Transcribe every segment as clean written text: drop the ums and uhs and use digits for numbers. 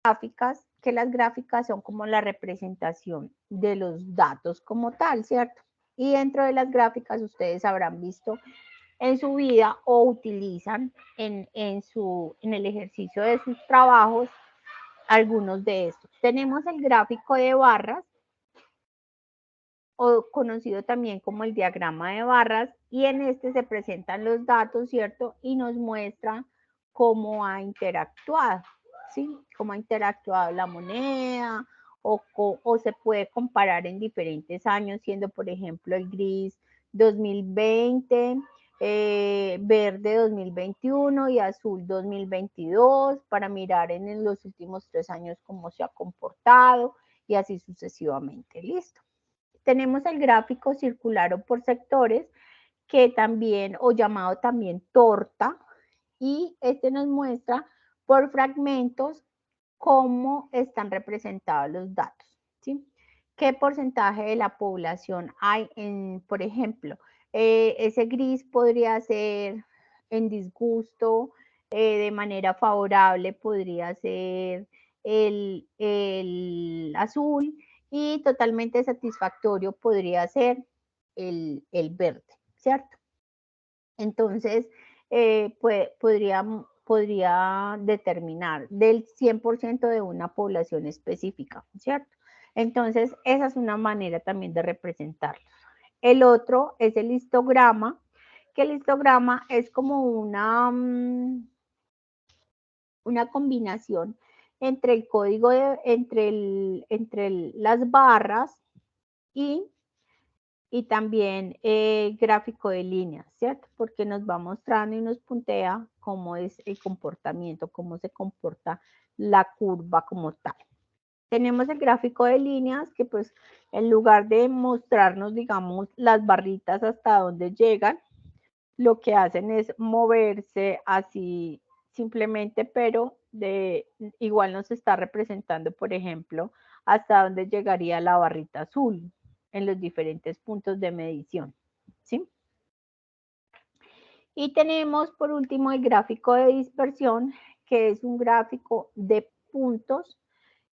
gráficas, que las gráficas son como la representación de los datos como tal, ¿cierto? Y dentro de las gráficas ustedes habrán visto en su vida o utilizan en el ejercicio de sus trabajos algunos de estos. Tenemos el gráfico de barras, o conocido también como el diagrama de barras, y en este se presentan los datos, ¿cierto? Y nos muestra cómo ha interactuado, ¿sí? Cómo ha interactuado la moneda, o se puede comparar en diferentes años, siendo por ejemplo el gris 2020, verde 2021 y azul 2022, para mirar en los últimos 3 años cómo se ha comportado y así sucesivamente. Listo. Tenemos el gráfico circular o por sectores, que también, o llamado también torta, y este nos muestra por fragmentos cómo están representados los datos, ¿sí? ¿Qué porcentaje de la población hay en, por ejemplo, ese gris podría ser en disgusto, de manera favorable podría ser el azul, y totalmente satisfactorio podría ser el verde, ¿cierto? Entonces, podría determinar del 100% de una población específica, ¿cierto? Entonces, esa es una manera también de representarlos. El otro es el histograma, que el histograma es como una combinación entre el código, entre las barras y también gráfico de líneas, ¿cierto? Porque nos va mostrando y nos puntea cómo es el comportamiento, cómo se comporta la curva como tal. Tenemos el gráfico de líneas, que pues en lugar de mostrarnos, digamos, las barritas hasta dónde llegan, lo que hacen es moverse así simplemente, pero igual nos está representando, por ejemplo, hasta dónde llegaría la barrita azul en los diferentes puntos de medición, ¿sí? Y tenemos por último el gráfico de dispersión, que es un gráfico de puntos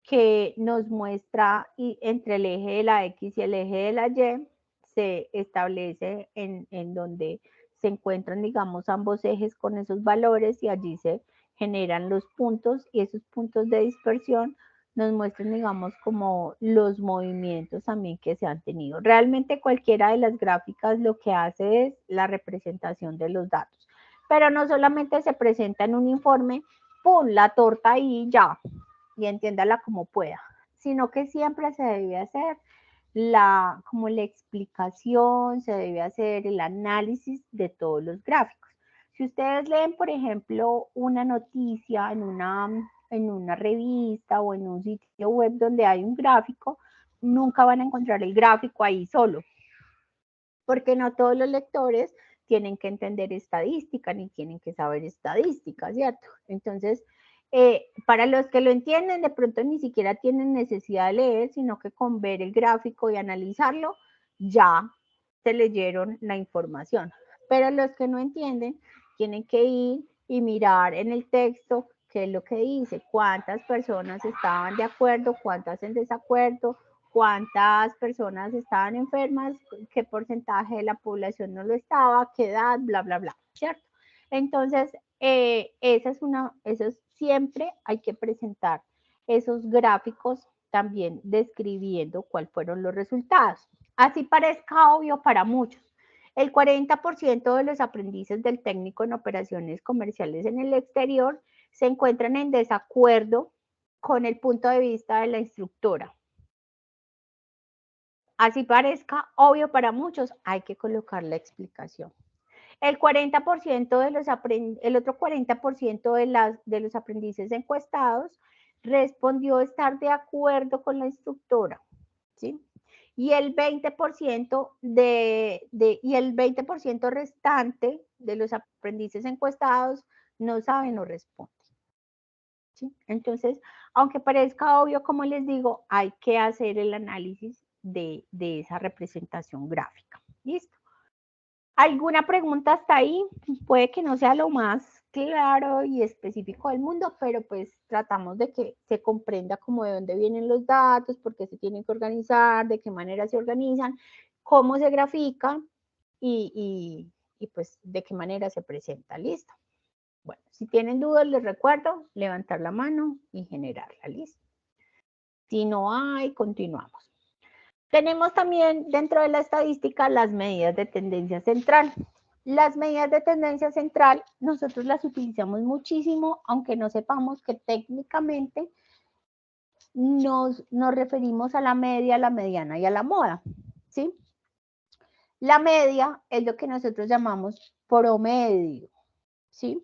que nos muestra, y entre el eje de la X y el eje de la Y se establece en donde se encuentran, digamos, ambos ejes con esos valores, y allí se generan los puntos, y esos puntos de dispersión nos muestran, digamos, como los movimientos también que se han tenido. Realmente cualquiera de las gráficas lo que hace es la representación de los datos, pero no solamente se presenta en un informe, ¡pum!, la torta ahí ya, y entiéndala como pueda, sino que siempre se debe hacer como la explicación, se debe hacer el análisis de todos los gráficos. Si ustedes leen, por ejemplo, una noticia en una revista o en un sitio web donde hay un gráfico, nunca van a encontrar el gráfico ahí solo, porque no todos los lectores tienen que entender estadística ni tienen que saber estadística, ¿cierto? Entonces, para los que lo entienden, de pronto ni siquiera tienen necesidad de leer, sino que con ver el gráfico y analizarlo, ya se leyeron la información. Pero los que no entienden, tienen que ir y mirar en el texto qué es lo que dice, cuántas personas estaban de acuerdo, cuántas en desacuerdo, cuántas personas estaban enfermas, qué porcentaje de la población no lo estaba, qué edad, bla, bla, bla, ¿cierto? Entonces, eso siempre hay que presentar esos gráficos también describiendo cuáles fueron los resultados. Así parezca obvio para muchos, el 40% de los aprendices del técnico en operaciones comerciales en el exterior se encuentran en desacuerdo con el punto de vista de la instructora. Así parezca obvio para muchos, hay que colocar la explicación. El 40% el otro 40% de los aprendices encuestados respondió estar de acuerdo con la instructora, ¿sí? Y el 20%, y el 20% restante de los aprendices encuestados no saben o responden, ¿sí? Entonces, aunque parezca obvio, como les digo, hay que hacer el análisis de esa representación gráfica. ¿Listo? ¿Alguna pregunta hasta ahí? Puede que no sea lo más claro y específico del mundo, pero pues tratamos de que se comprenda como de dónde vienen los datos, por qué se tienen que organizar, de qué manera se organizan, cómo se grafica y pues de qué manera se presenta. Listo. Bueno, si tienen dudas, les recuerdo levantar la mano y generar la lista. Si no hay, continuamos. Tenemos también dentro de la estadística las medidas de tendencia central. Las medidas de tendencia central nosotros las utilizamos muchísimo, aunque no sepamos que técnicamente nos referimos a la media, a la mediana y a la moda, ¿sí? La media es lo que nosotros llamamos promedio, ¿sí?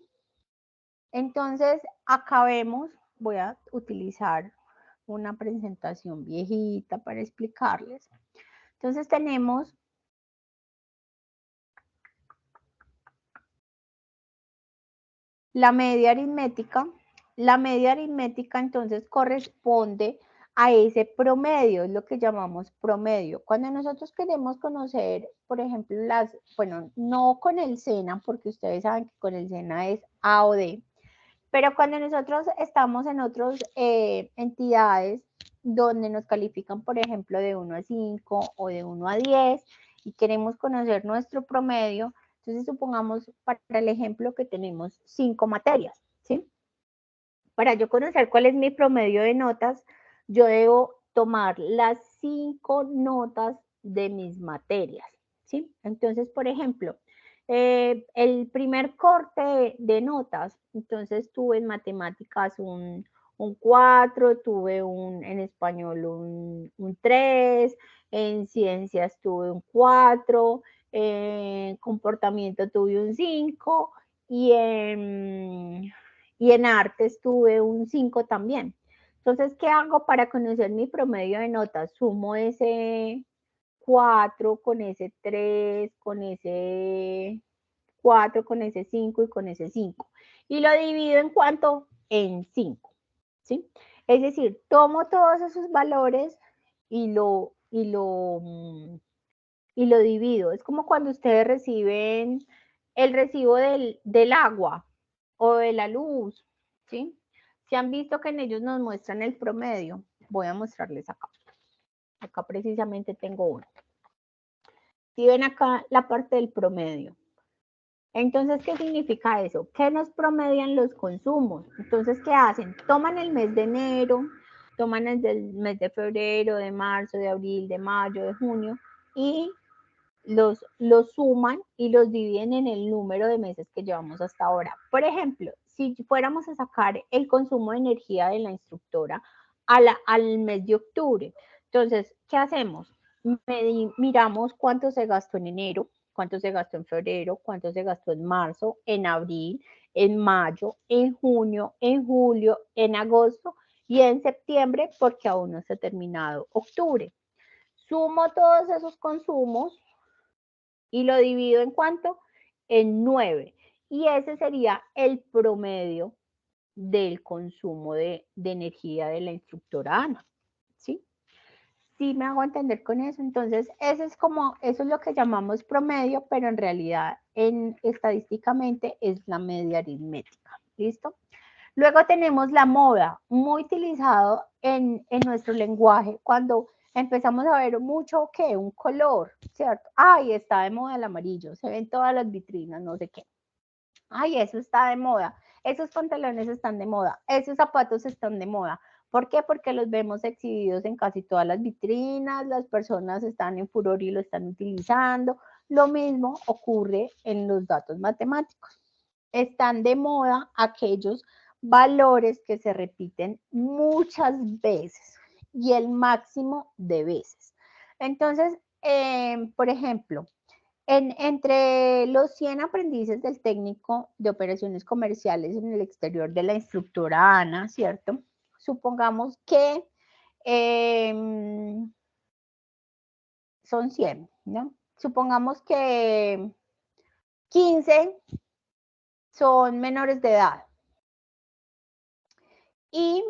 Entonces, acá vemos, voy a utilizar una presentación viejita para explicarles. Entonces tenemos la media aritmética. La media aritmética entonces corresponde a ese promedio, es lo que llamamos promedio. Cuando nosotros queremos conocer, por ejemplo, bueno, no con el SENA, porque ustedes saben que con el SENA es A o D, pero cuando nosotros estamos en otras entidades donde nos califican, por ejemplo, de 1 a 5 o de 1 a 10 y queremos conocer nuestro promedio, entonces supongamos para el ejemplo que tenemos 5 materias, ¿sí? Para yo conocer cuál es mi promedio de notas, yo debo tomar las 5 notas de mis materias, ¿sí? Entonces, por ejemplo, el primer corte de notas, entonces tuve en matemáticas un 4, tuve en español un 3, en ciencias tuve un 4, en comportamiento tuve un 5 y en artes tuve un 5 también. Entonces, ¿qué hago para conocer mi promedio de notas? Sumo ese 4 con ese 3, con ese 4, con ese 5 y con ese 5. Y lo divido en cuánto? En 5. ¿Sí? Es decir, tomo todos esos valores y lo divido. Es como cuando ustedes reciben el recibo del agua o de la luz, ¿sí? Si han visto que en ellos nos muestran el promedio, voy a mostrarles acá. Acá precisamente tengo uno. Si ven acá la parte del promedio. Entonces, ¿qué significa eso? ¿Qué nos promedian los consumos? Entonces, ¿qué hacen? Toman el mes de enero, toman el mes de febrero, de marzo, de abril, de mayo, de junio y los suman y los dividen en el número de meses que llevamos hasta ahora. Por ejemplo, si fuéramos a sacar el consumo de energía de la instructora al mes de octubre, entonces, ¿qué hacemos? Miramos cuánto se gastó en enero, cuánto se gastó en febrero, cuánto se gastó en marzo, en abril, en mayo, en junio, en julio, en agosto y en septiembre, porque aún no se ha terminado octubre. Sumo todos esos consumos y lo divido en cuánto? En 9. Y ese sería el promedio del consumo de energía de la instructora Ana. ¿Sí? Sí me hago entender con eso. Entonces, eso es lo que llamamos promedio, pero en realidad, estadísticamente, es la media aritmética. ¿Listo? Luego tenemos la moda, muy utilizado en nuestro lenguaje, cuando empezamos a ver mucho, ¿qué? Un color, ¿cierto? Ay, está de moda el amarillo, se ven todas las vitrinas, no sé qué. Ay, eso está de moda, esos pantalones están de moda, esos zapatos están de moda. ¿Por qué? Porque los vemos exhibidos en casi todas las vitrinas, las personas están en furor y lo están utilizando. Lo mismo ocurre en los datos matemáticos. Están de moda aquellos valores que se repiten muchas veces y el máximo de veces. Entonces, por ejemplo, entre los 100 aprendices del técnico de operaciones comerciales en el exterior de la instructora Ana, ¿cierto? Supongamos que son 100, ¿no? Supongamos que 15 son menores de edad. Y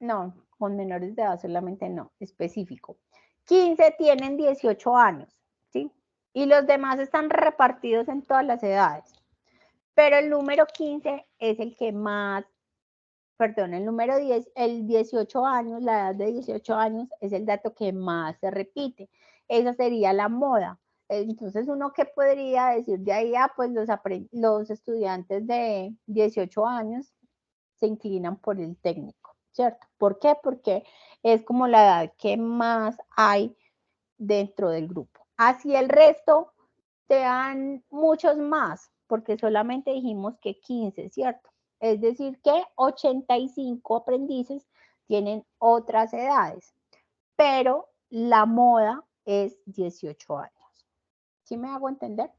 no, con menores de edad solamente no, específico. 15 tienen 18 años, ¿sí? Y los demás están repartidos en todas las edades. pero el número 15 es el que más, perdón, el número 10, el 18 años, la edad de 18 años es el dato que más se repite. Esa sería la moda. Entonces, uno que podría decir de ahí, pues los estudiantes de 18 años se inclinan por el técnico, ¿cierto? ¿Por qué? Porque es como la edad que más hay dentro del grupo. Así el resto sean muchos más, porque solamente dijimos que 15, ¿cierto? Es decir, que 85 aprendices tienen otras edades, pero la moda es 18 años. ¿Sí me hago entender?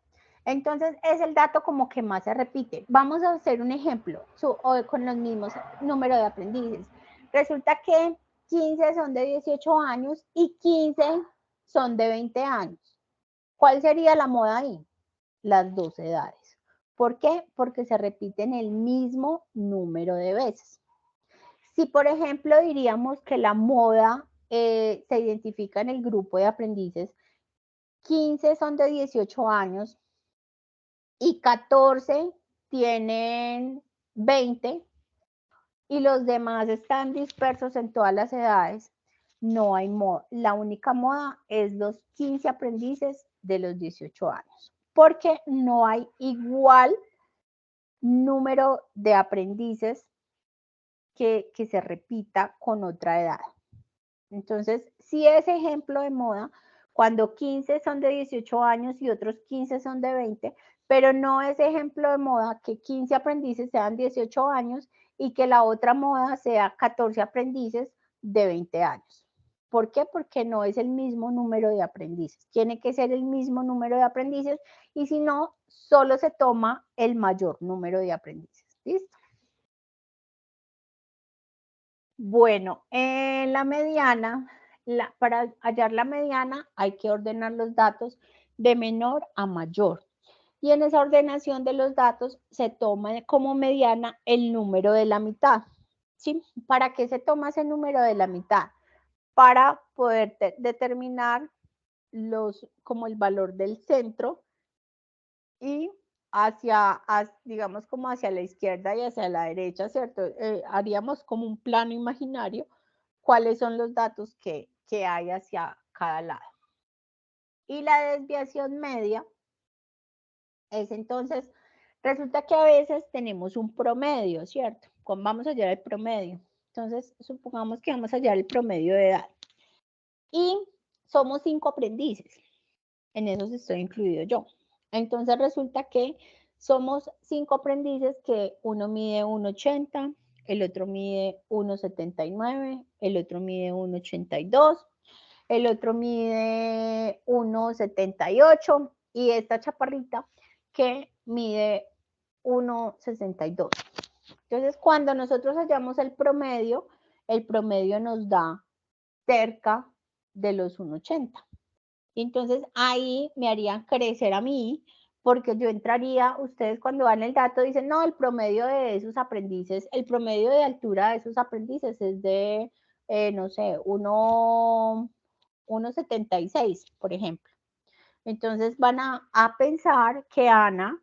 Entonces es el dato como que más se repite. Vamos a hacer un ejemplo con los mismos números de aprendices. Resulta que 15 son de 18 años y 15 son de 20 años. ¿Cuál sería la moda ahí? Las dos edades. ¿Por qué? Porque se repiten el mismo número de veces. Si, por ejemplo, diríamos que la moda se identifica en el grupo de aprendices, 15 son de 18 años y 14 tienen 20 y los demás están dispersos en todas las edades, no hay moda. La única moda es los 15 aprendices de los 18 años, porque no hay igual número de aprendices que se repita con otra edad. Entonces, si es ejemplo de moda, cuando 15 son de 18 años y otros 15 son de 20, pero no es ejemplo de moda que 15 aprendices sean 18 años y que la otra moda sea 14 aprendices de 20 años. ¿Por qué? Porque no es el mismo número de aprendices. Tiene que ser el mismo número de aprendices y si no, solo se toma el mayor número de aprendices. ¿Listo? Bueno, en la mediana, para hallar la mediana hay que ordenar los datos de menor a mayor. Y en esa ordenación de los datos se toma como mediana el número de la mitad. ¿Sí? ¿Para qué se toma ese número de la mitad? Para poder determinar como el valor del centro y digamos como hacia la izquierda y hacia la derecha, ¿cierto? Haríamos como un plano imaginario cuáles son los datos que hay hacia cada lado. Y la desviación media es entonces, resulta que a veces tenemos un promedio, ¿cierto? Vamos a hallar el promedio. Entonces, supongamos que vamos a hallar el promedio de edad. Y somos 5 aprendices. En esos estoy incluido yo. Entonces resulta que somos 5 aprendices que uno mide 1,80, el otro mide 1,79, el otro mide 1,82, el otro mide 1,78 y esta chaparrita que mide 1,62. Entonces, cuando nosotros hallamos el promedio nos da cerca de los 1,80. Entonces ahí me harían crecer a mí, porque yo entraría, ustedes cuando dan el dato dicen, no, el promedio de esos aprendices, el promedio de altura de esos aprendices es de, no sé, 1,76, por ejemplo. Entonces van a pensar que Ana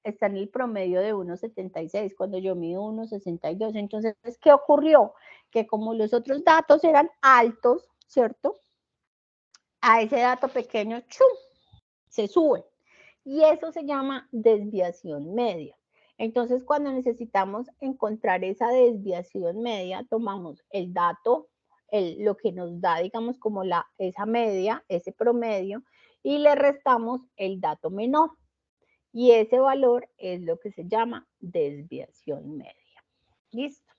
está en el promedio de 1,76, cuando yo mido 1,62. Entonces, ¿qué ocurrió? Que como los otros datos eran altos, ¿cierto? A ese dato pequeño, ¡chum!, se sube. Y eso se llama desviación media. Entonces, cuando necesitamos encontrar esa desviación media, tomamos el dato, lo que nos da, digamos, como esa media, ese promedio, y le restamos el dato menor. Y ese valor es lo que se llama desviación media. ¿Listo?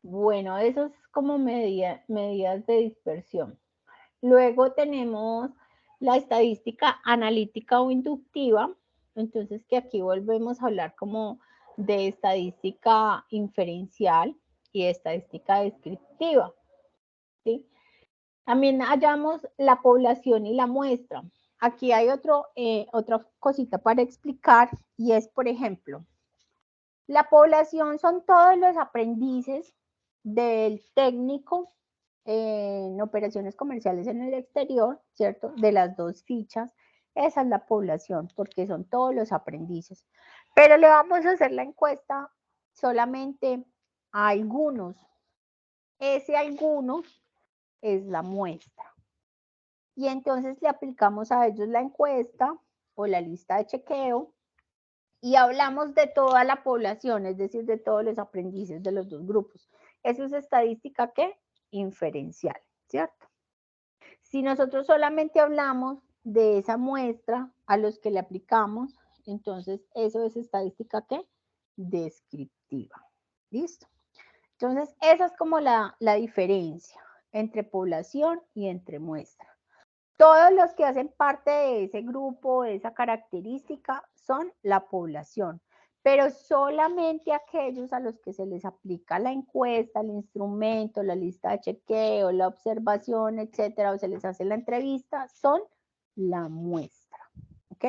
Bueno, eso es como medidas de dispersión. Luego tenemos la estadística analítica o inductiva, entonces que aquí volvemos a hablar como de estadística inferencial y estadística descriptiva, ¿sí? También hallamos la población y la muestra. Aquí hay otra cosita para explicar y es, por ejemplo, la población son todos los aprendices del técnico en operaciones comerciales en el exterior, ¿cierto? De las 2 fichas, esa es la población, porque son todos los aprendices. Pero le vamos a hacer la encuesta solamente a algunos. Ese algunos es la muestra. Y entonces le aplicamos a ellos la encuesta o la lista de chequeo y hablamos de toda la población, es decir, de todos los aprendices de los 2 grupos. Eso es estadística, ¿qué? Inferencial, ¿cierto? Si nosotros solamente hablamos de esa muestra a los que le aplicamos, entonces eso es estadística, ¿qué? Descriptiva. ¿Listo? Entonces, esa es como la diferencia entre población y entre muestra. Todos los que hacen parte de ese grupo, de esa característica, son la población, pero solamente aquellos a los que se les aplica la encuesta, el instrumento, la lista de chequeo, la observación, etcétera, o se les hace la entrevista, son la muestra. ¿Ok?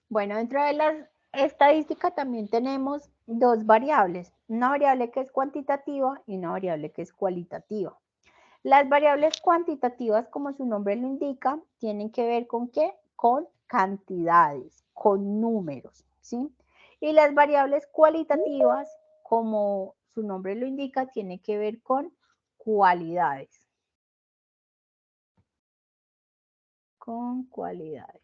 Bueno, dentro de las estadísticas también tenemos 2 variables, una variable que es cuantitativa y una variable que es cualitativa. Las variables cuantitativas, como su nombre lo indica, tienen que ver con qué? Con cantidades, con números, ¿sí? Y las variables cualitativas, como su nombre lo indica, tienen que ver con cualidades. Con cualidades.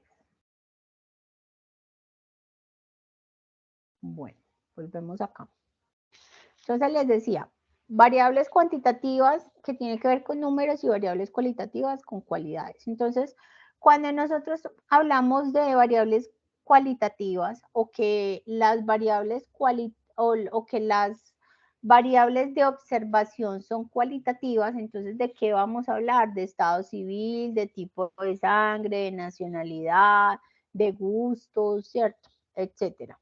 Bueno, volvemos acá. Entonces les decía, variables cuantitativas que tienen que ver con números y variables cualitativas con cualidades. Entonces, cuando nosotros hablamos de variables cualitativas o que las variables o que las variables de observación son cualitativas, entonces ¿de qué vamos a hablar? De estado civil, de tipo de sangre, de nacionalidad, de gustos, ¿cierto? Etcétera.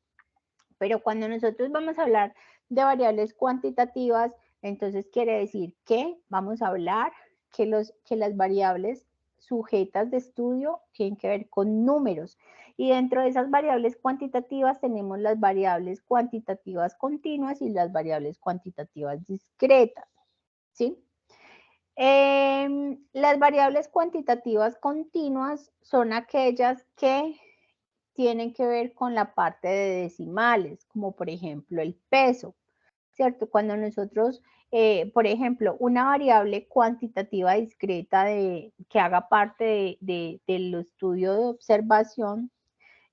Pero cuando nosotros vamos a hablar de variables cuantitativas, entonces quiere decir que vamos a hablar que las variables sujetas de estudio tienen que ver con números. Y dentro de esas variables cuantitativas tenemos las variables cuantitativas continuas y las variables cuantitativas discretas, ¿sí? Las variables cuantitativas continuas son aquellas que tienen que ver con la parte de decimales, como por ejemplo el peso, ¿cierto? Cuando nosotros, por ejemplo, una variable cuantitativa discreta que haga parte del estudio de observación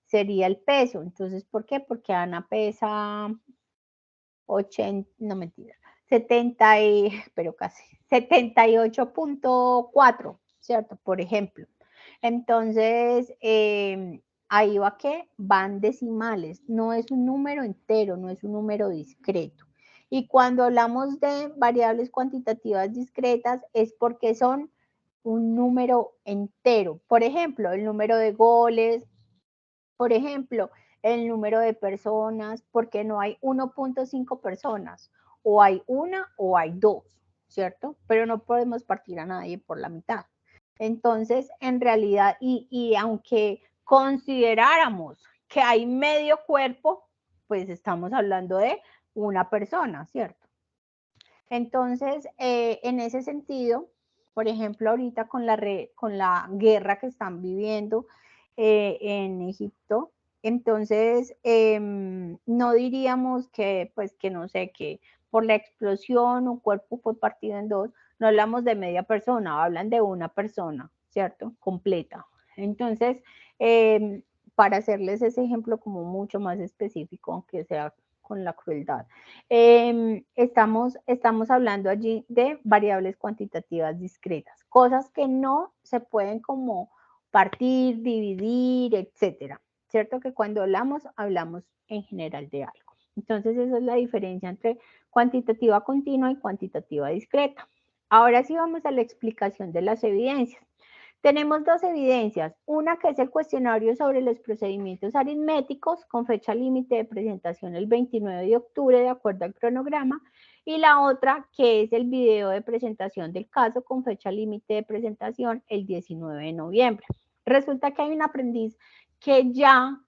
sería el peso. Entonces, ¿por qué? Porque Ana pesa 80, no mentira, 70 pero casi, 78.4, ¿cierto? Por ejemplo. Entonces, ahí va que van decimales, no es un número entero, no es un número discreto. Y cuando hablamos de variables cuantitativas discretas es porque son un número entero. Por ejemplo, el número de goles, por ejemplo, el número de personas, porque no hay 1.5 personas, o hay una o hay dos, ¿cierto? Pero no podemos partir a nadie por la mitad. Entonces, en realidad, y aunque consideráramos que hay medio cuerpo, pues estamos hablando de una persona, ¿cierto? Entonces, en ese sentido, por ejemplo, ahorita con la guerra que están viviendo en Egipto, entonces no diríamos que, pues que no sé, que por la explosión un cuerpo fue partido en dos, no hablamos de media persona, hablan de una persona, ¿cierto? Completa. Entonces, para hacerles ese ejemplo como mucho más específico, aunque sea con la crueldad. Estamos hablando allí de variables cuantitativas discretas, cosas que no se pueden como partir, dividir, etcétera. ¿Cierto? Que cuando hablamos en general de algo. Entonces, esa es la diferencia entre cuantitativa continua y cuantitativa discreta. Ahora sí vamos a la explicación de las evidencias. Tenemos 2 evidencias, una que es el cuestionario sobre los procedimientos aritméticos con fecha límite de presentación el 29 de octubre de acuerdo al cronograma y la otra que es el video de presentación del caso con fecha límite de presentación el 19 de noviembre. Resulta que hay un aprendiz que ya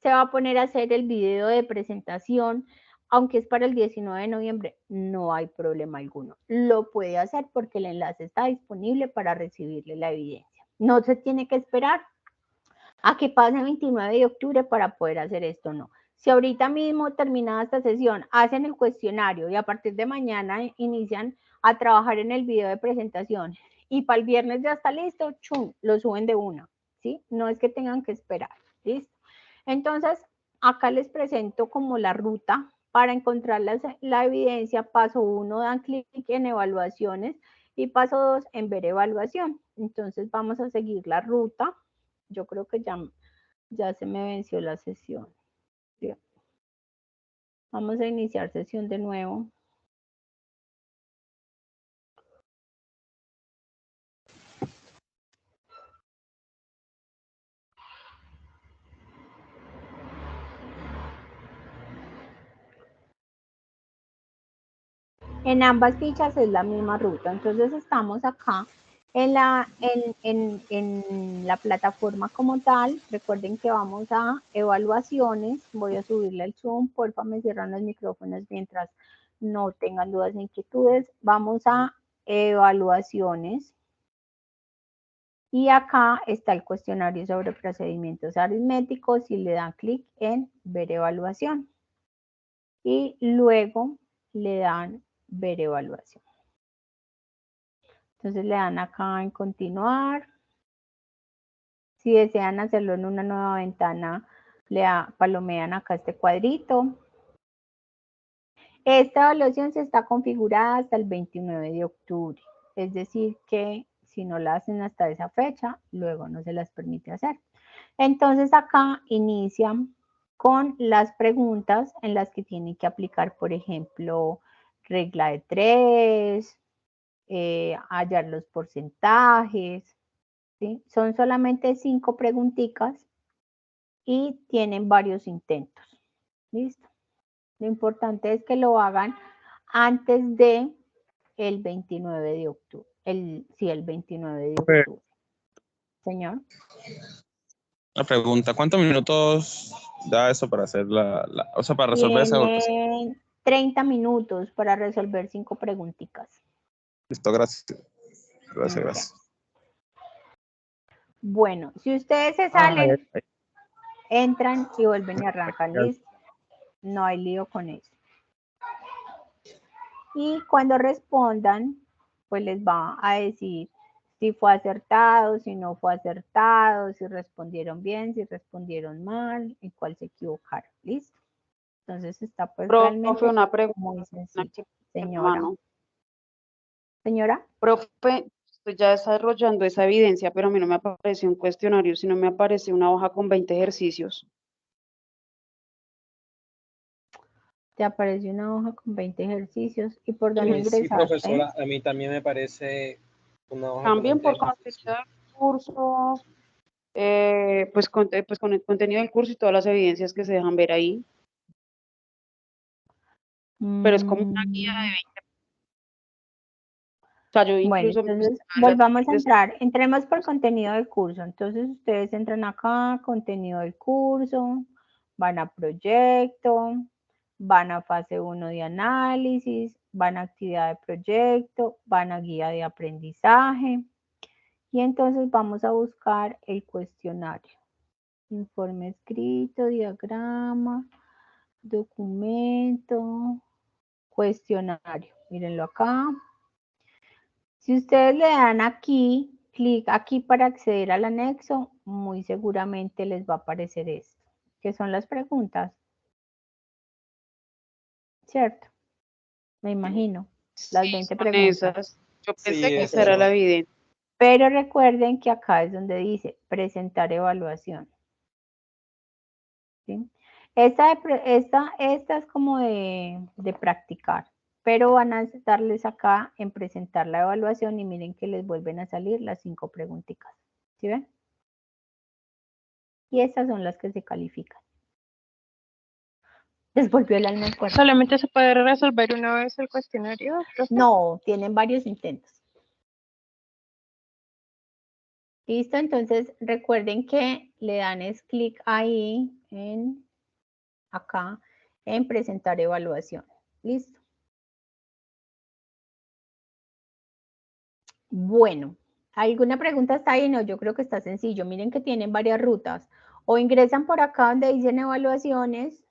se va a poner a hacer el video de presentación aunque es para el 19 de noviembre, no hay problema alguno. Lo puede hacer porque el enlace está disponible para recibirle la evidencia. No se tiene que esperar a que pase el 29 de octubre para poder hacer esto, no. Si ahorita mismo terminada esta sesión hacen el cuestionario y a partir de mañana inician a trabajar en el video de presentación y para el viernes ya está listo, chum, lo suben de una, ¿sí? No es que tengan que esperar, ¿listo? Entonces, acá les presento como la ruta para encontrar la evidencia. Paso 1, dan clic en evaluaciones y paso 2, en ver evaluación. Entonces, vamos a seguir la ruta. Yo creo que ya se me venció la sesión. Bien. Vamos a iniciar sesión de nuevo. En ambas fichas es la misma ruta, entonces estamos acá en la plataforma como tal. Recuerden que vamos a evaluaciones. Voy a subirle el zoom, porfa me cierran los micrófonos mientras no tengan dudas ni inquietudes. Vamos a evaluaciones. Y acá está el cuestionario sobre procedimientos aritméticos y le dan clic en ver evaluación. Y luego le dan ver evaluación. Entonces le dan acá en continuar. Si desean hacerlo en una nueva ventana, palomean acá este cuadrito. Esta evaluación se está configurada hasta el 29 de octubre. Es decir que si no la hacen hasta esa fecha, luego no se las permite hacer. Entonces acá inician con las preguntas en las que tienen que aplicar, por ejemplo, regla de 3, hallar los porcentajes, ¿sí? Son solamente 5 preguntitas y tienen varios intentos. ¿Listo? Lo importante es que lo hagan antes de el 29 de octubre. El 29 de octubre. Señor. Una pregunta, ¿cuántos minutos da eso para hacer o sea, para resolver esa evaluación? 30 minutos para resolver 5 preguntitas. Listo, gracias. Gracias, Okay. gracias. Bueno, si ustedes se salen, entran y vuelven y arrancan. Listo. No hay lío con eso. Y cuando respondan, pues les va a decir si fue acertado, si no fue acertado, si respondieron bien, si respondieron mal, y cuál se equivocaron. ¿Listo? Entonces está pues realmente una pregunta muy sencillo. Señora. Señora. Profe, estoy ya desarrollando esa evidencia, pero a mí no me aparece un cuestionario, sino me aparece una hoja con 20 ejercicios. Te apareció una hoja con 20 ejercicios. ¿Y por dónde ingresaste? Sí, profesora, a mí también me parece una hoja También con 20 por contenido del curso, pues con el contenido del curso y todas las evidencias que se dejan ver ahí. Pero es como una guía de 20. O sea, yo incluso... Bueno, entonces volvamos a entrar. Entremos por contenido del curso. Entonces ustedes entran acá, contenido del curso, van a proyecto, van a fase 1 de análisis, van a actividad de proyecto, van a guía de aprendizaje. Y entonces vamos a buscar el cuestionario. Informe escrito, diagrama, documento, cuestionario. Mírenlo acá. Si ustedes le dan aquí, clic aquí para acceder al anexo, muy seguramente les va a aparecer esto, que son las preguntas. ¿Cierto? Me imagino. Las 20 preguntas. Esas. Yo pensé que esa eso. era la evidencia. Pero recuerden que acá es donde dice presentar evaluación. ¿Sí? Esta es como de practicar, pero van a darles acá en presentar la evaluación y miren que les vuelven a salir las 5 preguntitas. ¿Sí ven? Y estas son las que se califican. Les volvió el alma al cuerpo. ¿Solamente se puede resolver una vez el cuestionario, profe? No, tienen varios intentos. Listo, entonces recuerden que le dan clic ahí, acá, en presentar evaluación. ¿Listo? Bueno, ¿alguna pregunta hasta ahí? No, yo creo que está sencillo. Miren que tienen varias rutas. O ingresan por acá donde dicen evaluaciones,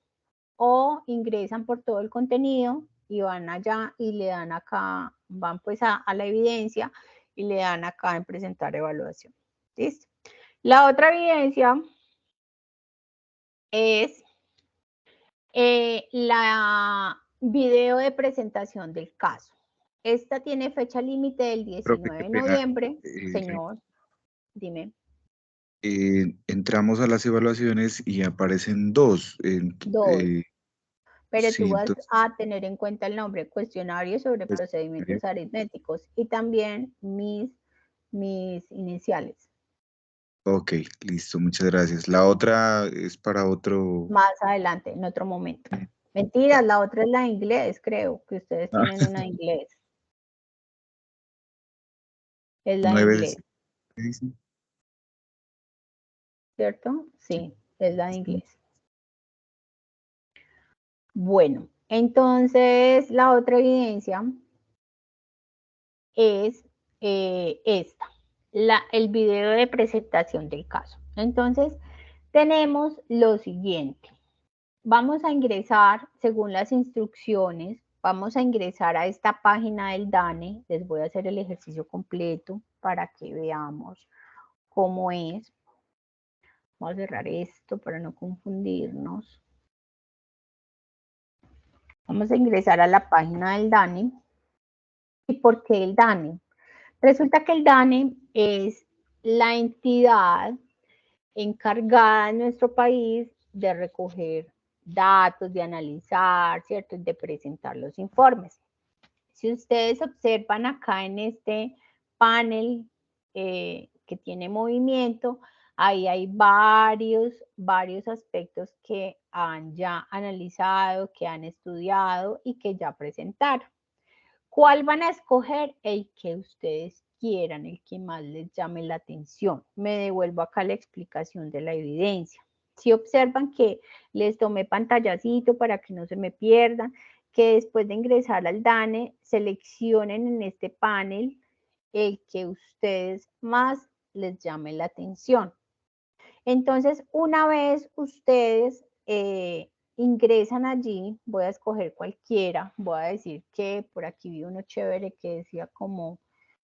o ingresan por todo el contenido y van allá y le dan acá, van pues a la evidencia y le dan acá en presentar evaluación. ¿Listo? La otra evidencia es la video de presentación del caso. Esta tiene fecha límite del 19 de noviembre. Señor, dime. Entramos a las evaluaciones y aparecen dos. Dos. Pero sí, tú vas entonces, a tener en cuenta el nombre, cuestionario sobre procedimientos aritméticos, y también mis iniciales. ok, listo, muchas gracias. La otra es para otro. Más adelante, en otro momento. Mentiras, la otra es la de inglés, creo que ustedes tienen una de inglés. Es la de 9 inglés, ¿cierto? Sí, es la de inglés. Bueno, entonces la otra evidencia es esta, el video de presentación del caso. Entonces, tenemos lo siguiente. Vamos a ingresar, según las instrucciones, vamos a ingresar a esta página del DANE. Les voy a hacer el ejercicio completo para que veamos cómo es. Vamos a cerrar esto para no confundirnos. Vamos a ingresar a la página del DANE. ¿Y por qué el DANE? Resulta que el DANE es la entidad encargada en nuestro país de recoger datos, de analizar, ¿cierto? De presentar los informes. Si ustedes observan acá en este panel que tiene movimiento, ahí hay varios aspectos que han ya analizado, que han estudiado y que ya presentaron. ¿Cuál van a escoger? El que ustedes quieran, el que más les llame la atención. Me devuelvo acá la explicación de la evidencia. Si observan que les tomé pantallacito para que no se me pierdan, que después de ingresar al DANE, seleccionen en este panel el que ustedes más les llame la atención. Entonces, una vez ustedes ingresan allí, voy a escoger cualquiera, voy a decir que por aquí vi uno chévere que decía como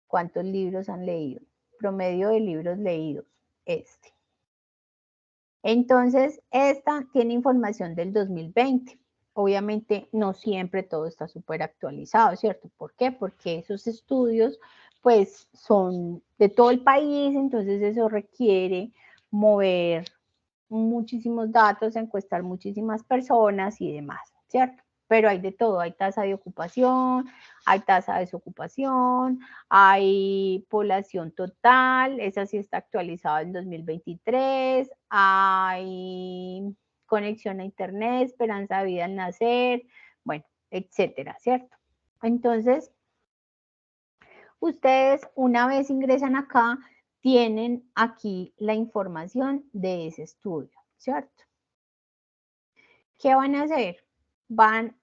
cuántos libros han leído, promedio de libros leídos, este. Entonces, esta tiene información del 2020. Obviamente, no siempre todo está súper actualizado, ¿cierto? ¿Por qué? Porque esos estudios, pues, son de todo el país, entonces eso requiere mover muchísimos datos, encuestar muchísimas personas y demás, ¿cierto? Pero hay de todo, hay tasa de ocupación, hay tasa de desocupación, hay población total, esa sí está actualizada en 2023, hay conexión a internet, esperanza de vida al nacer, bueno, etcétera, ¿cierto? Entonces, ustedes una vez ingresan acá, tienen aquí la información de ese estudio, ¿cierto? ¿Qué van a hacer? Van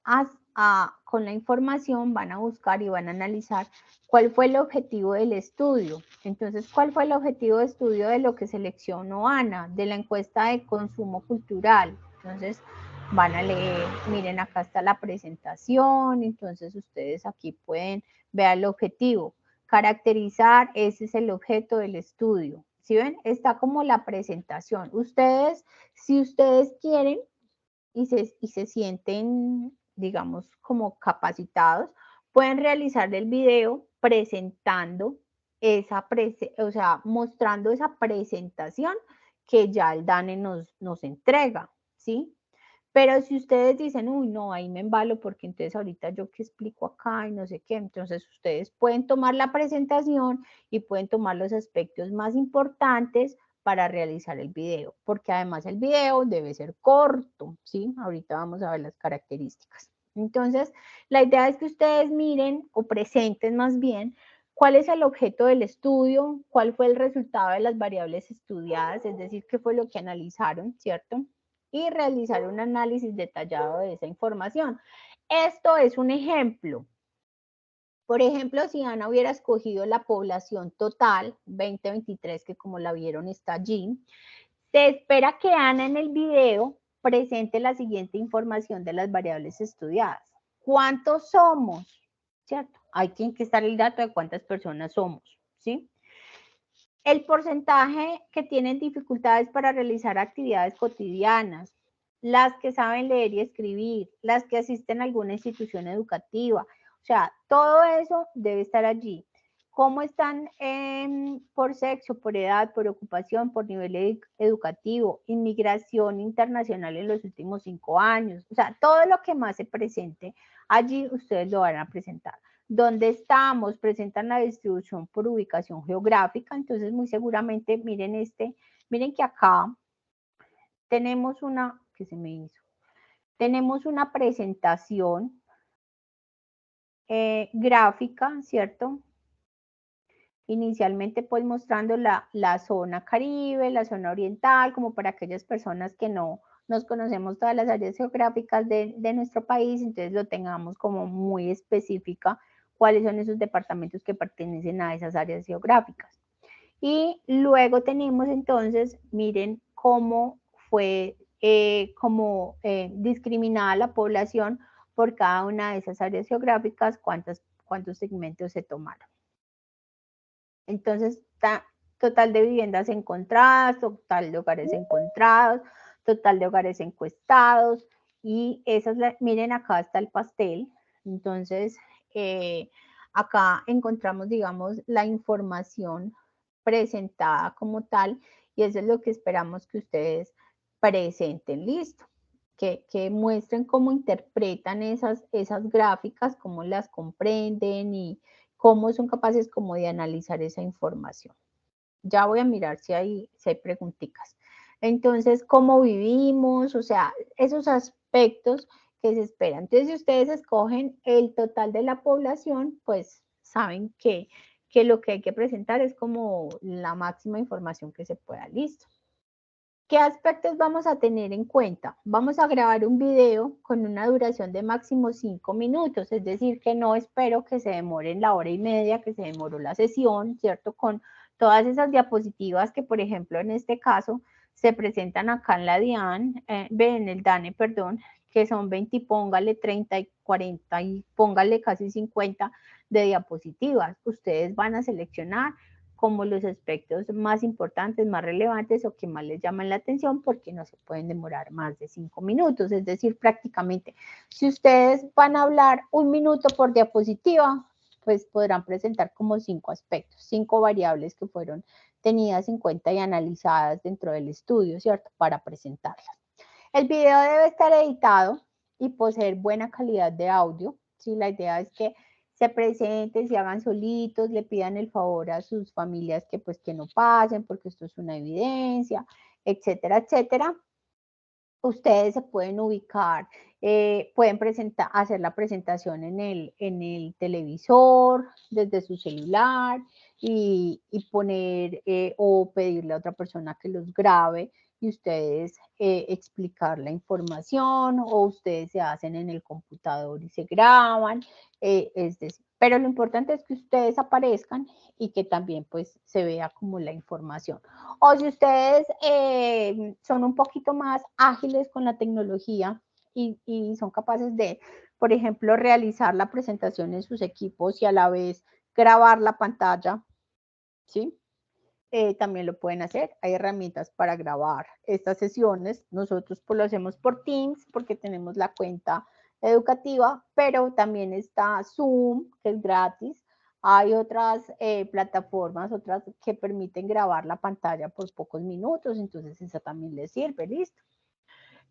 con la información, van a buscar y van a analizar cuál fue el objetivo del estudio. Entonces, ¿cuál fue el objetivo de estudio de lo que seleccionó Ana, de la encuesta de consumo cultural? Entonces, van a leer, miren, acá está la presentación, entonces ustedes aquí pueden ver el objetivo. Caracterizar, ese es el objeto del estudio. ¿Sí ven? Está como la presentación. Ustedes, si ustedes quieren y se sienten, digamos, como capacitados, pueden realizar el video presentando o sea, mostrando esa presentación que ya el DANE nos entrega, ¿sí? Pero si ustedes dicen, uy, no, ahí me embalo porque entonces ahorita yo qué explico acá y no sé qué, entonces ustedes pueden tomar la presentación y pueden tomar los aspectos más importantes para realizar el video, porque además el video debe ser corto, ¿sí? Ahorita vamos a ver las características. Entonces, la idea es que ustedes miren o presenten más bien cuál es el objeto del estudio, cuál fue el resultado de las variables estudiadas, es decir, qué fue lo que analizaron, ¿cierto? y realizar un análisis detallado de esa información. Esto es un ejemplo. Por ejemplo, si Ana hubiera escogido la población total 2023, que como la vieron está allí, se espera que Ana en el video presente la siguiente información de las variables estudiadas. ¿Cuántos somos? ¿Cierto? Ahí tiene que estar el dato de cuántas personas somos, ¿sí? El porcentaje que tienen dificultades para realizar actividades cotidianas, las que saben leer y escribir, las que asisten a alguna institución educativa. O sea, todo eso debe estar allí. ¿Cómo están por sexo, por edad, por ocupación, por nivel educativo, inmigración internacional en los últimos 5 años? O sea, todo lo que más se presente, allí ustedes lo van a presentar. ¿Dónde estamos? Presentan la distribución por ubicación geográfica, entonces muy seguramente, miren miren que acá tenemos una, ¿qué se me hizo? Tenemos una presentación gráfica, ¿cierto? Inicialmente pues mostrando la zona Caribe, la zona oriental, como para aquellas personas que no nos conocemos todas las áreas geográficas de nuestro país, entonces lo tengamos como muy específica cuáles son esos departamentos que pertenecen a esas áreas geográficas. Y luego tenemos entonces, miren cómo fue discriminada la población por cada una de esas áreas geográficas, cuántos segmentos se tomaron. Entonces, total de viviendas encontradas, total de hogares encontrados, total de hogares encuestados, y esas, miren acá está el pastel. Entonces, acá encontramos, digamos, la información presentada como tal, y eso es lo que esperamos que ustedes presenten. Listo. Que muestren cómo interpretan esas gráficas, cómo las comprenden y cómo son capaces como de analizar esa información. Ya voy a mirar si hay preguntitas. Entonces, ¿cómo vivimos? O sea, esos aspectos que se esperan. Entonces, si ustedes escogen el total de la población, pues saben que lo que hay que presentar es como la máxima información que se pueda. Listo. ¿Qué aspectos vamos a tener en cuenta? Vamos a grabar un video con una duración de máximo 5 minutos, es decir, que no espero que se demoren la hora y media que se demoró la sesión, ¿cierto? Con todas esas diapositivas que, por ejemplo, en este caso, se presentan acá en la DIAN, en el DANE, perdón, que son 20 y póngale 30 y 40 y póngale casi 50 de diapositivas. Ustedes van a seleccionar como los aspectos más importantes, más relevantes o que más les llaman la atención, porque no se pueden demorar más de 5 minutos. Es decir, prácticamente, si ustedes van a hablar 1 minuto por diapositiva, pues podrán presentar como 5 aspectos, 5 variables que fueron tenidas en cuenta y analizadas dentro del estudio, ¿cierto? Para presentarlas. El video debe estar editado y poseer buena calidad de audio, ¿sí? La idea es que se presenten, se hagan solitos, le pidan el favor a sus familias que pues que no pasen porque esto es una evidencia, etcétera, etcétera. Ustedes se pueden ubicar, pueden hacer la presentación en el televisor, desde su celular y poner o pedirle a otra persona que los grabe y ustedes explicar la información, o ustedes se hacen en el computador y se graban, es decir, pero lo importante es que ustedes aparezcan y que también pues se vea como la información. O si ustedes son un poquito más ágiles con la tecnología y son capaces de, por ejemplo, realizar la presentación en sus equipos y a la vez grabar la pantalla, ¿sí? También lo pueden hacer. Hay herramientas para grabar estas sesiones. Nosotros pues lo hacemos por Teams porque tenemos la cuenta educativa, pero también está Zoom, que es gratis. Hay otras plataformas, otras que permiten grabar la pantalla por pocos minutos, entonces esa también les sirve, listo.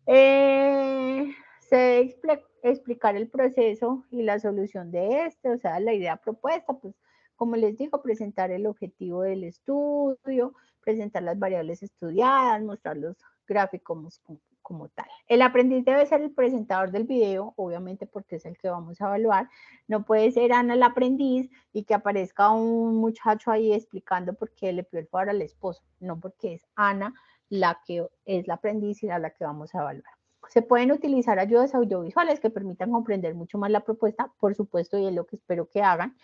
Se debe explicar el proceso y la solución de o sea, la idea propuesta, pues como les digo, presentar el objetivo del estudio, presentar las variables estudiadas, mostrar los gráficos como tal. El aprendiz debe ser el presentador del video, obviamente porque es el que vamos a evaluar. No puede ser Ana el aprendiz y que aparezca un muchacho ahí explicando por qué le pidió el favor al esposo. No, porque es Ana la que es la aprendiz y a la que vamos a evaluar. Se pueden utilizar ayudas audiovisuales que permitan comprender mucho más la propuesta, por supuesto, y es lo que espero que hagan.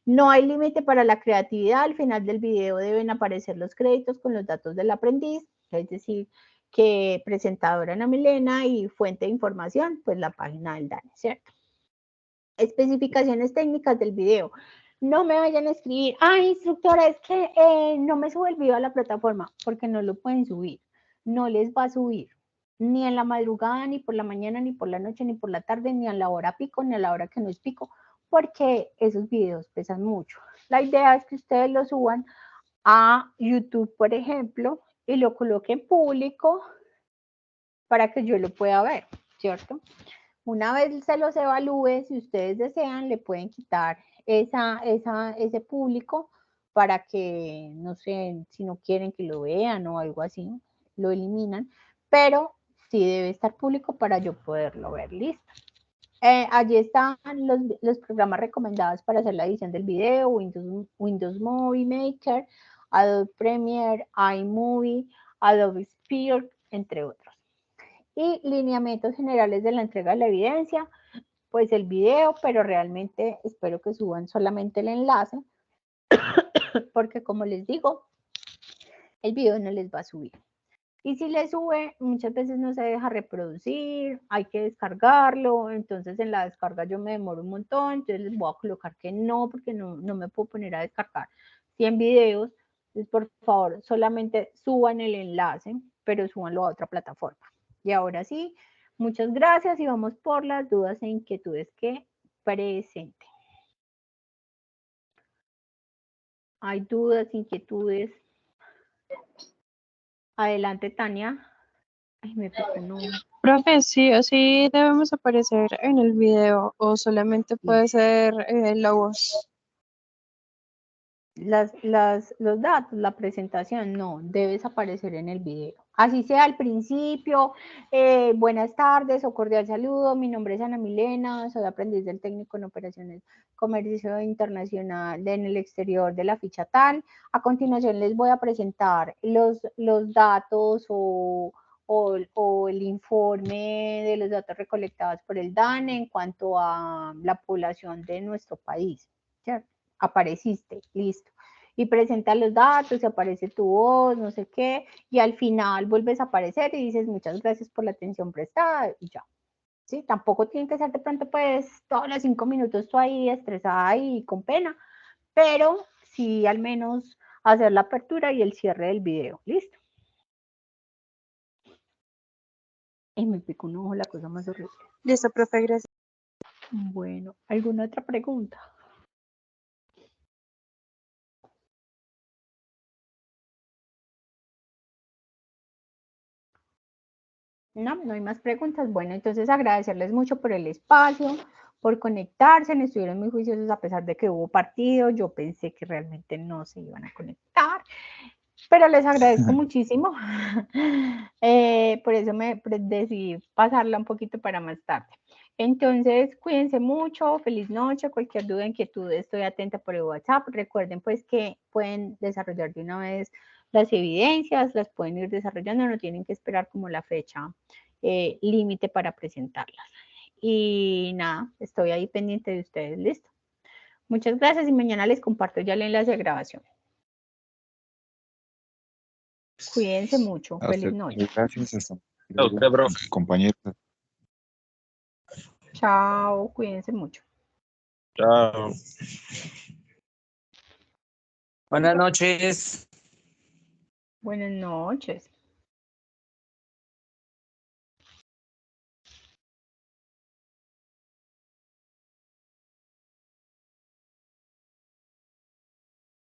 No hay límite para la creatividad. Al final del video deben aparecer los créditos con los datos del aprendiz, es decir, que presentadora Ana Milena y fuente de información, pues la página del DANE, ¿cierto? Especificaciones técnicas del video. No me vayan a escribir, instructora, es que no me sube el video a la plataforma, porque no lo pueden subir. No les va a subir, ni en la madrugada, ni por la mañana, ni por la noche, ni por la tarde, ni a la hora pico, ni a la hora que no es pico, porque esos videos pesan mucho. La idea es que ustedes lo suban a YouTube, por ejemplo, y lo coloquen público para que yo lo pueda ver, ¿cierto? Una vez se los evalúe, si ustedes desean, le pueden quitar ese público para que, no sé, si no quieren que lo vean o algo así, lo eliminan, pero sí debe estar público para yo poderlo ver, listo. Allí están los programas recomendados para hacer la edición del video: Windows Movie Maker, Adobe Premiere, iMovie, Adobe Sphere, entre otros. Y lineamientos generales de la entrega de la evidencia, pues el video, pero realmente espero que suban solamente el enlace, porque como les digo, el video no les va a subir. Y si le sube, muchas veces no se deja reproducir, hay que descargarlo, entonces en la descarga yo me demoro un montón, entonces les voy a colocar que no, porque no me puedo poner a descargar 100 videos, entonces por favor solamente suban el enlace, pero súbanlo a otra plataforma. Y ahora sí, muchas gracias y vamos por las dudas e inquietudes que presenten. ¿Hay dudas, inquietudes? Adelante, Tania. Ay, me picó un ojo. Profe, sí o sí debemos aparecer en el video o solamente puede ser la voz. Los datos, la presentación, no, debes aparecer en el video. Así sea al principio, buenas tardes o cordial saludo, mi nombre es Ana Milena, soy aprendiz del técnico en operaciones comercio internacional en el exterior de la ficha tal. A continuación les voy a presentar los datos o el informe de los datos recolectados por el DANE en cuanto a la población de nuestro país, ¿cierto? Apareciste, listo. Y presenta los datos, y aparece tu voz, no sé qué, y al final vuelves a aparecer y dices muchas gracias por la atención prestada y ya. ¿Sí? Tampoco tiene que ser de pronto pues todos los 5 minutos tú ahí estresada y con pena, pero sí al menos hacer la apertura y el cierre del video, listo. Y me picó un ojo, la cosa más horrible. Listo, profe, gracias. Bueno, ¿alguna otra pregunta? No hay más preguntas. Bueno, entonces agradecerles mucho por el espacio, por conectarse. Estuvieron muy juiciosos a pesar de que hubo partido. Yo pensé que realmente no se iban a conectar, pero les agradezco muchísimo. Por eso me decidí pasarla un poquito para más tarde. Entonces, cuídense mucho, feliz noche, cualquier duda, inquietud, estoy atenta por el WhatsApp. Recuerden pues que pueden desarrollar de una vez las evidencias, las pueden ir desarrollando, no tienen que esperar como la fecha límite para presentarlas. Y nada, estoy ahí pendiente de ustedes, listo. Muchas gracias y mañana les comparto ya el enlace de grabación. Cuídense mucho, feliz noche. Gracias, Compañero. Chao, cuídense mucho. Chao. Buenas noches. Buenas noches.